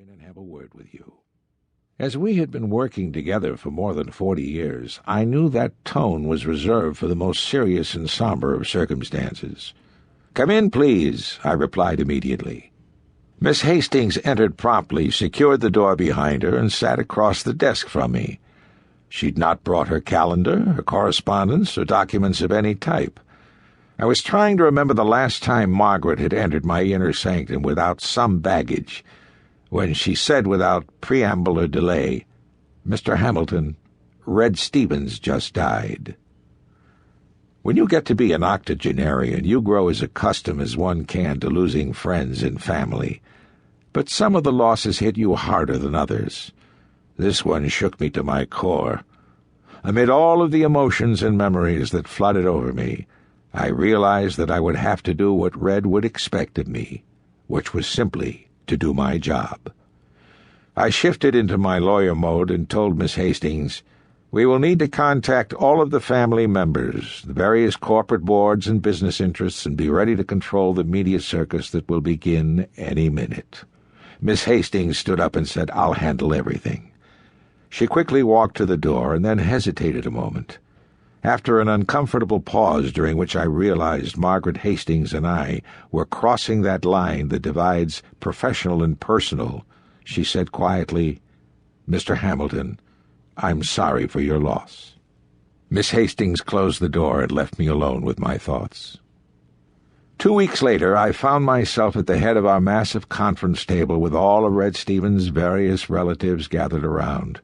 in and have a word with you." As we had been working together for more than 40 years, I knew that tone was reserved for the most serious and somber of circumstances. "Come in, please," I replied immediately. Miss Hastings entered promptly, secured the door behind her, and sat across the desk from me. She'd not brought her calendar, her correspondence, or documents of any type. I was trying to remember the last time Margaret had entered my inner sanctum without some baggage, when she said without preamble or delay, "Mr. Hamilton, Red Stevens just died." When you get to be an octogenarian, you grow as accustomed as one can to losing friends and family, but some of the losses hit you harder than others. This one shook me to my core. Amid all of the emotions and memories that flooded over me, I realized that I would have to do what Red would expect of me, which was simply to do my job. I shifted into my lawyer mode and told Miss Hastings, "We will need to contact all of the family members, the various corporate boards and business interests, and be ready to control the media circus that will begin any minute." Miss Hastings stood up and said, "I'll handle everything." She quickly walked to the door and then hesitated a moment. After an uncomfortable pause during which I realized Margaret Hastings and I were crossing that line that divides professional and personal, she said quietly, "Mr. Hamilton, I'm sorry for your loss." Miss Hastings closed the door and left me alone with my thoughts. 2 weeks later, I found myself at the head of our massive conference table with all of Red Stevens' various relatives gathered around.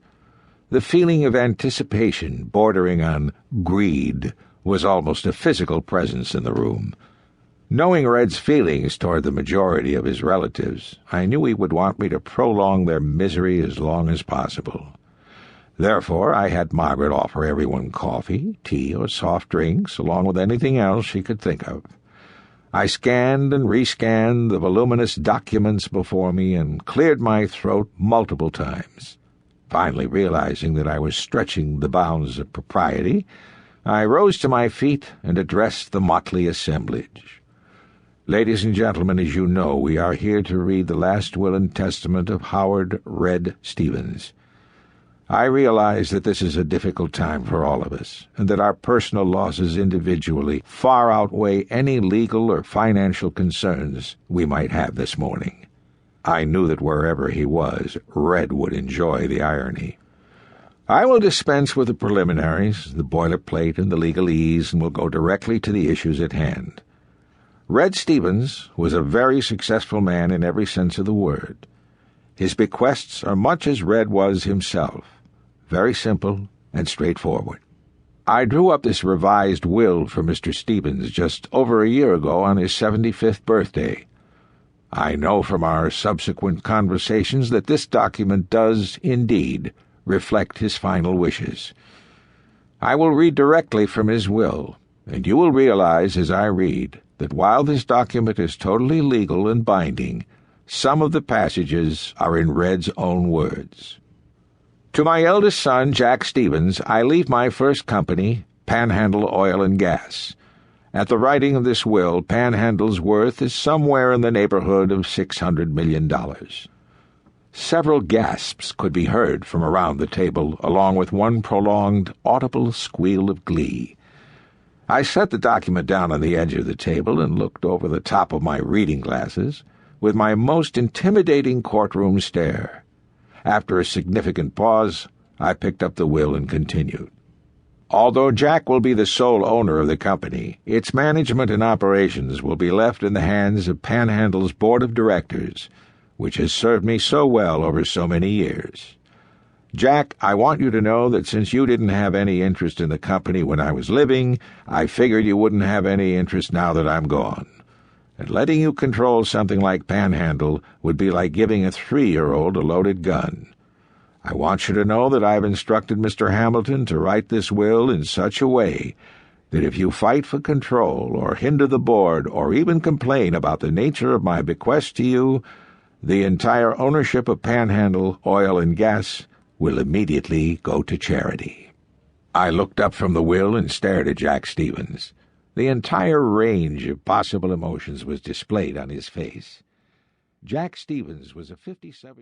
The feeling of anticipation, bordering on greed, was almost a physical presence in the room. Knowing Red's feelings toward the majority of his relatives, I knew he would want me to prolong their misery as long as possible. Therefore, I had Margaret offer everyone coffee, tea, or soft drinks, along with anything else she could think of. I scanned and rescanned the voluminous documents before me and cleared my throat multiple times. Finally realizing that I was stretching the bounds of propriety, I rose to my feet and addressed the motley assemblage. "Ladies and gentlemen, as you know, we are here to read the last will and testament of Howard Red Stevens. I realize that this is a difficult time for all of us, and that our personal losses individually far outweigh any legal or financial concerns we might have this morning." I knew that wherever he was, Red would enjoy the irony. "I will dispense with the preliminaries, the boilerplate, and the legalese, and will go directly to the issues at hand. Red Stevens was a very successful man in every sense of the word. His bequests are much as Red was himself, very simple and straightforward. I drew up this revised will for Mr. Stevens just over a year ago on his 75th birthday. I know from our subsequent conversations that this document does, indeed, reflect his final wishes. I will read directly from his will, and you will realize as I read that while this document is totally legal and binding, some of the passages are in Red's own words. "To my eldest son, Jack Stevens, I leave my first company, Panhandle Oil and Gas. At the writing of this will, Panhandle's worth is somewhere in the neighborhood of $600 million. Several gasps could be heard from around the table, along with one prolonged, audible squeal of glee. I set the document down on the edge of the table and looked over the top of my reading glasses with my most intimidating courtroom stare. After a significant pause, I picked up the will and continued. Although Jack will be the sole owner of the company, its management and operations will be left in the hands of Panhandle's board of directors, which has served me so well over so many years. Jack, I want you to know that since you didn't have any interest in the company when I was living, I figured you wouldn't have any interest now that I'm gone. And letting you control something like Panhandle would be like giving a 3-year-old a loaded gun. I want you to know that I've instructed Mr. Hamilton to write this will in such a way that if you fight for control or hinder the board or even complain about the nature of my bequest to you, the entire ownership of Panhandle Oil and Gas will immediately go to charity." I looked up from the will and stared at Jack Stevens. The entire range of possible emotions was displayed on his face. Jack Stevens was a 57